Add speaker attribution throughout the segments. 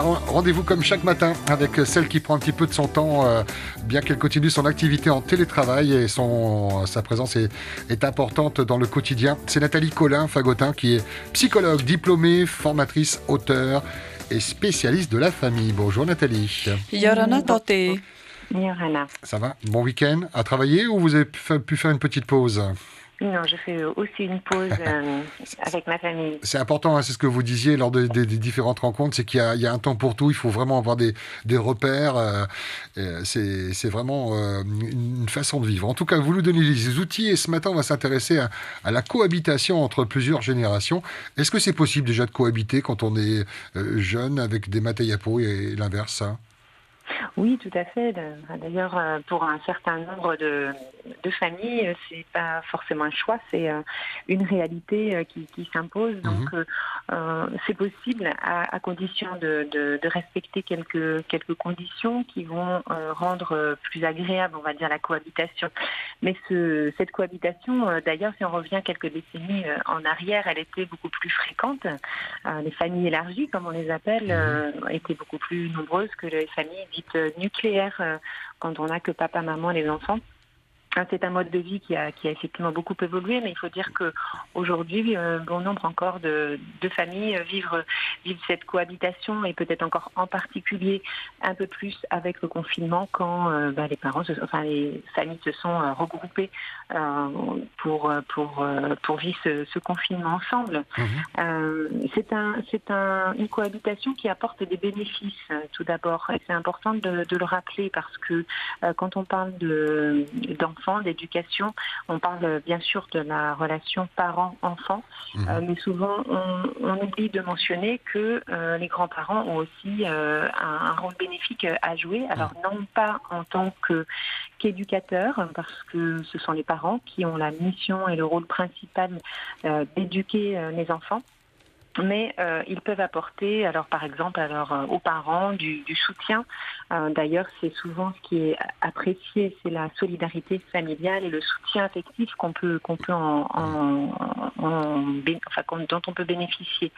Speaker 1: Rendez-vous comme chaque matin avec celle qui prend un petit peu de son temps, bien qu'elle continue son activité en télétravail et sa présence est importante dans le quotidien. C'est Nathalie Collin-Fagotin qui est psychologue, diplômée, formatrice, auteure et spécialiste de la famille. Bonjour Nathalie.
Speaker 2: Yorana Tote.
Speaker 3: Yorana.
Speaker 1: Ça va? Bon week-end à travailler ou vous avez pu faire une petite pause?
Speaker 3: Non, je fais aussi une pause avec ma famille.
Speaker 1: C'est important, hein, c'est ce que vous disiez lors des différentes rencontres, c'est qu'il y a un temps pour tout, il faut vraiment avoir des repères, c'est vraiment une façon de vivre. En tout cas, vous nous donnez des outils et ce matin, on va s'intéresser à la cohabitation entre plusieurs générations. Est-ce que c'est possible déjà de cohabiter quand on est jeune avec des matayapos et l'inverse, hein?
Speaker 3: Oui, tout à fait. D'ailleurs, pour un certain nombre de familles, c'est pas forcément un choix, c'est une réalité qui s'impose. Donc, c'est possible à condition de respecter quelques conditions qui vont rendre plus agréable, on va dire, la cohabitation. Mais cette cohabitation, d'ailleurs, si on revient quelques décennies en arrière, elle était beaucoup plus fréquente. Les familles élargies, comme on les appelle, étaient beaucoup plus nombreuses que les familles dites nucléaires, quand on n'a que papa, maman, les enfants. C'est un mode de vie qui a effectivement beaucoup évolué, mais il faut dire qu'aujourd'hui, bon nombre encore de familles vivent cette cohabitation et peut-être encore en particulier un peu plus avec le confinement quand les les familles se sont regroupées pour vivre ce confinement ensemble. C'est une cohabitation qui apporte des bénéfices tout d'abord. Et c'est important de le rappeler parce que quand on parle d'enfants, d'éducation, on parle bien sûr de la relation parent-enfant, mais souvent on oublie de mentionner que les grands-parents ont aussi un rôle bénéfique à jouer. Alors non pas en tant qu'éducateurs, parce que ce sont les parents qui ont la mission et le rôle principal d'éduquer les enfants, mais ils peuvent apporter, alors par exemple, aux parents du soutien. D'ailleurs, c'est souvent ce qui est apprécié, c'est la solidarité familiale et le soutien affectif dont on peut bénéficier.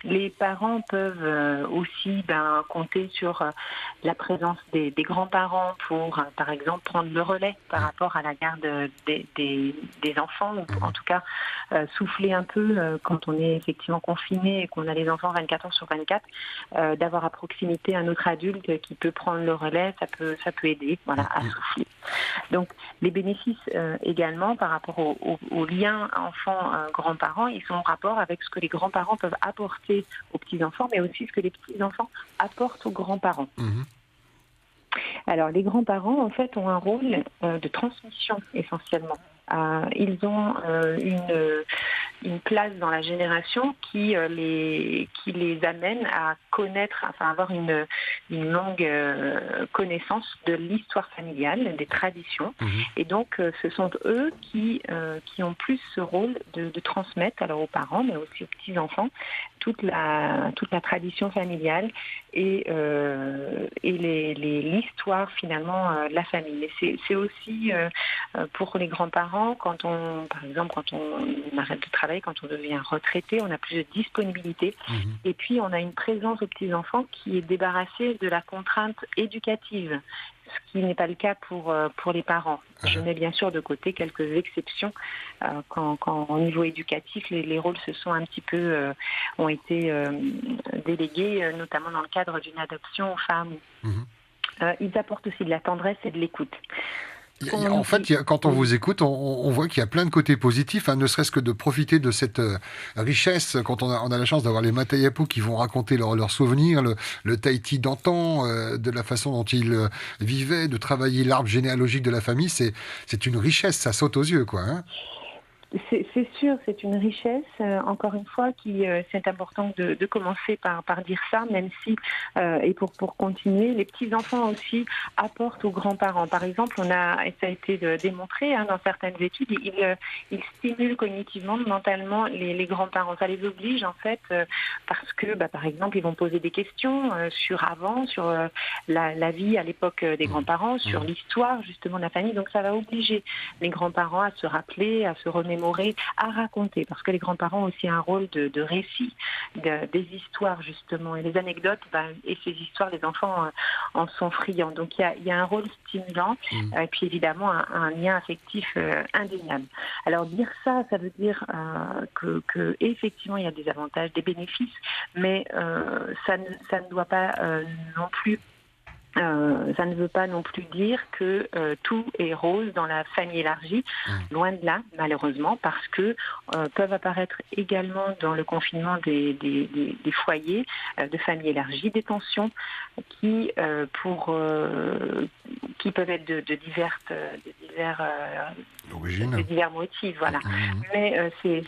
Speaker 3: Les parents peuvent aussi compter sur la présence des grands-parents pour, par exemple, prendre le relais par rapport à la garde des enfants, ou en tout cas souffler un peu quand on est effectivement confiné et qu'on a les enfants 24 heures sur 24, d'avoir à proximité un autre adulte qui peut prendre le relais, ça peut aider à souffler. Donc les bénéfices également par rapport au lien enfants-grands-parents, ils sont en rapport avec ce que les grands-parents peuvent apporter aux petits-enfants, mais aussi ce que les petits-enfants apportent aux grands-parents. Alors les grands-parents en fait ont un rôle de transmission essentiellement. Ils ont une place dans la génération qui les amène à connaître, avoir une longue connaissance de l'histoire familiale, des traditions. Et donc, ce sont eux qui ont plus ce rôle de transmettre alors aux parents, mais aussi aux petits-enfants, toute la tradition familiale et l'histoire finalement de la famille. Et c'est aussi pour les grands-parents, par exemple, quand on arrête de travailler, quand on devient retraité, on a plus de disponibilité. Et puis, on a une présence aux petits-enfants qui est débarrassée de la contrainte éducative, ce qui n'est pas le cas pour les parents. Je mets bien sûr de côté quelques exceptions quand au niveau éducatif, les rôles ont été délégués, notamment dans le cadre d'une adoption aux femmes. Ils apportent aussi de la tendresse et de l'écoute.
Speaker 1: En fait, quand on vous écoute, on voit qu'il y a plein de côtés positifs, hein, ne serait-ce que de profiter de cette richesse, quand on a la chance d'avoir les matayapos qui vont raconter leurs souvenirs, le Tahiti d'antan, de la façon dont ils vivaient, de travailler l'arbre généalogique de la famille, c'est une richesse, ça saute aux yeux, quoi. Hein.
Speaker 3: C'est sûr, c'est une richesse. Encore une fois, c'est important de commencer par dire ça, même si, et pour continuer, les petits-enfants aussi apportent aux grands-parents. Par exemple, ça a été démontré dans certaines études, ils stimulent cognitivement, mentalement les grands-parents. Ça les oblige en fait, parce que, par exemple, ils vont poser des questions sur la vie à l'époque des grands-parents, sur l'histoire justement de la famille. Donc ça va obliger les grands-parents à se rappeler, à se remémorer remémorer, à raconter, parce que les grands-parents ont aussi un rôle de récit, des histoires justement, et les anecdotes, et ces histoires, les enfants en sont friands. Donc il y a un rôle stimulant, et puis évidemment un lien affectif indéniable. Alors dire ça veut dire que effectivement il y a des avantages, des bénéfices, mais ça ne doit pas non plus. Ça ne veut pas non plus dire que tout est rose dans la famille élargie, loin de là, malheureusement, parce que peuvent apparaître également dans le confinement des foyers de familles élargies des tensions qui peuvent être de divers motifs, voilà. Mais ces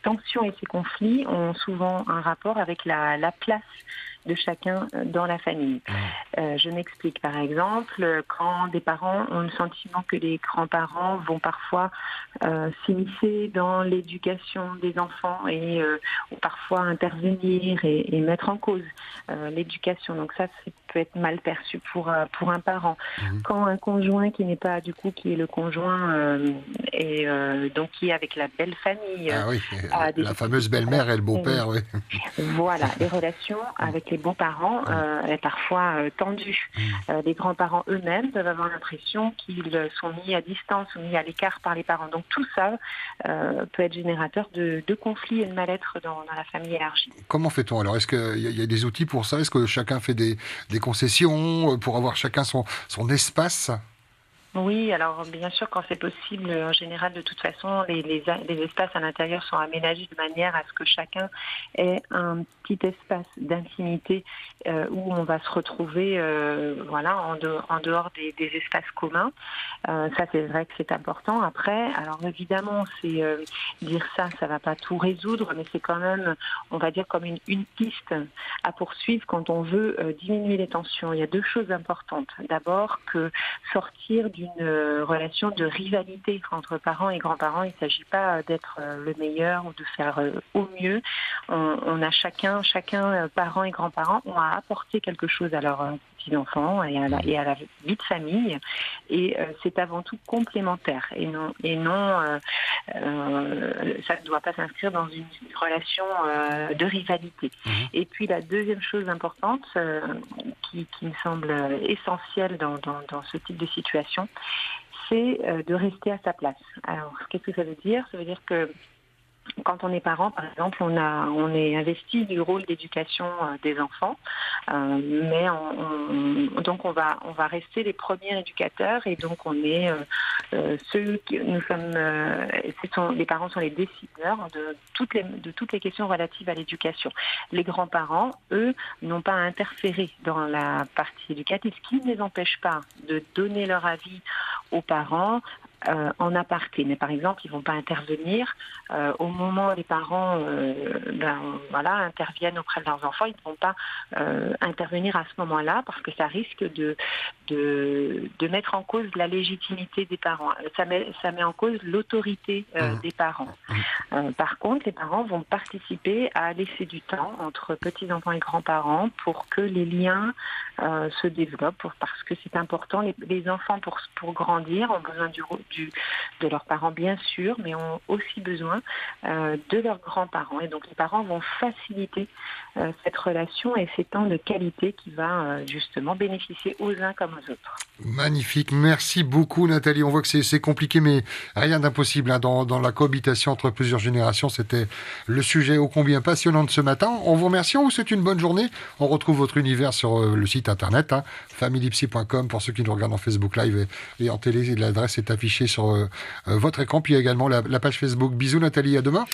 Speaker 3: tensions et ces conflits ont souvent un rapport avec la place de chacun dans la famille. Je m'explique. Par exemple, quand des parents ont le sentiment que les grands-parents vont parfois s'immiscer dans l'éducation des enfants ou parfois intervenir et mettre en cause l'éducation. Donc ça peut être mal perçu pour un parent. Quand un conjoint qui n'est pas qui est le conjoint donc qui est avec la belle famille,
Speaker 1: la fameuse belle-mère et le beau-père, oui.
Speaker 3: Voilà, les relations avec les beaux-parents est parfois tendue. Les grands-parents eux-mêmes peuvent avoir l'impression qu'ils sont mis à distance ou mis à l'écart par les parents. Donc tout ça peut être générateur de conflits et de mal-être dans la famille élargie.
Speaker 1: Comment fait-on alors? Est-ce qu'il y a des outils pour ça? Est-ce que chacun fait des concessions pour avoir chacun son espace?
Speaker 3: Oui, alors bien sûr, quand c'est possible, en général, de toute façon, les espaces à l'intérieur sont aménagés de manière à ce que chacun ait un petit espace d'intimité où on va se retrouver en dehors des espaces communs. Ça, c'est vrai que c'est important. Après, alors évidemment, dire ça ne va pas tout résoudre, mais c'est quand même, on va dire, comme une piste à poursuivre quand on veut diminuer les tensions. Il y a deux choses importantes. D'abord, que sortir d'une relation de rivalité entre parents et grands-parents. Il ne s'agit pas d'être le meilleur ou de faire au mieux. On a chacun, parents et grands-parents, ont à apporter quelque chose à leurs petits-enfants et à la vie de famille. Et c'est avant tout complémentaire. Et non, ça ne doit pas s'inscrire dans une relation de rivalité. Et puis la deuxième chose importante qui me semble essentielle dans ce type de situation, c'est de rester à sa place. Alors, qu'est-ce que ça veut dire? Ça veut dire que quand on est parent, par exemple, on est investi du rôle d'éducation des enfants, mais donc on va rester les premiers éducateurs et donc on est les parents sont les décideurs de toutes les questions relatives à l'éducation. Les grands-parents, eux, n'ont pas à interférer dans la partie éducative, ce qui ne les empêche pas de donner leur avis aux parents en aparté. Mais par exemple, ils ne vont pas intervenir au moment où les parents interviennent auprès de leurs enfants. Ils ne vont pas intervenir à ce moment-là parce que ça risque de mettre en cause la légitimité des parents. Ça met en cause l'autorité des parents. Par contre, les parents vont participer à laisser du temps entre petits-enfants et grands-parents pour que les liens se développent, parce que c'est important. Les enfants, pour grandir, ont besoin de leurs parents, bien sûr, mais ont aussi besoin de leurs grands-parents. Et donc, les parents vont faciliter cette relation et ces temps de qualité qui va justement bénéficier aux uns comme aux autres.
Speaker 1: Magnifique. Merci beaucoup, Nathalie. On voit que c'est compliqué, mais rien d'impossible dans la cohabitation entre plusieurs générations. C'était le sujet ô combien passionnant de ce matin. On vous remercie. On vous souhaite une bonne journée. On retrouve votre univers sur le site internet, familypsy.com, pour ceux qui nous regardent en Facebook Live et en télé. L'adresse est affichée sur votre écran. Puis il y a également la page Facebook. Bisous, Nathalie. À demain.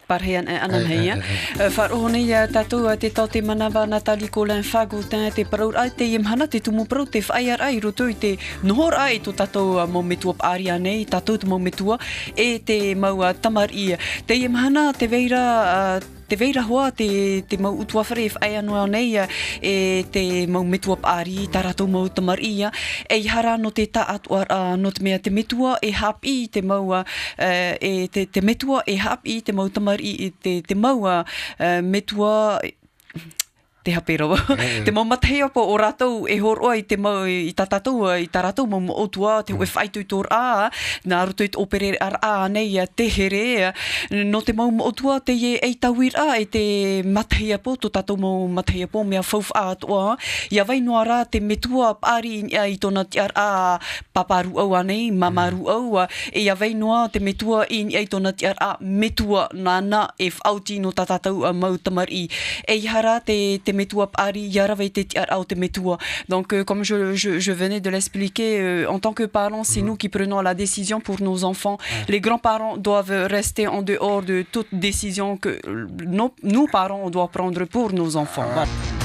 Speaker 2: Parhean anam heia. Wharohone ia tatou te tau te manawa Natali Colin Fago te paraur ai te imhana te tumu parau te whaiar ai roto I te nohor ai to tatou mo metua paaria nei, tatou te mo metua e te maua tamar ia. Te imhana te veira te veira hoa te mau utua whare whai anua nei e te mau metua paari taratou mau tamar ia e ihara no te taatuar no te mea te metua e hapi te maua e te metua e hapi te mau tamar I te maua metua te hapero. Te mau matahia po o rātou e horoa i te mau i ta rātou mau otua te hoe whaitu i tō rā, nā roto i te opere ar a nei te here, no te mau otua te e tauir a e te matahia po, tō tātou mau matahia po mea whauwha atoa, ia vai noa rā te metua pari i tōna te ar a paparu au anei, mamaru au, e ia vai noa te metua i tōna te ar a metua nana e whauti no tā tātou mau tamari. E ihara te metua pari, ia rawa i te ar au te metua. Donc, comme je venais de l'expliquer, en tant que parents, c'est nous qui prenons la décision pour nos enfants. Les grands-parents doivent rester en dehors de toute décision que nous, parents, on doit prendre pour nos enfants. Voilà.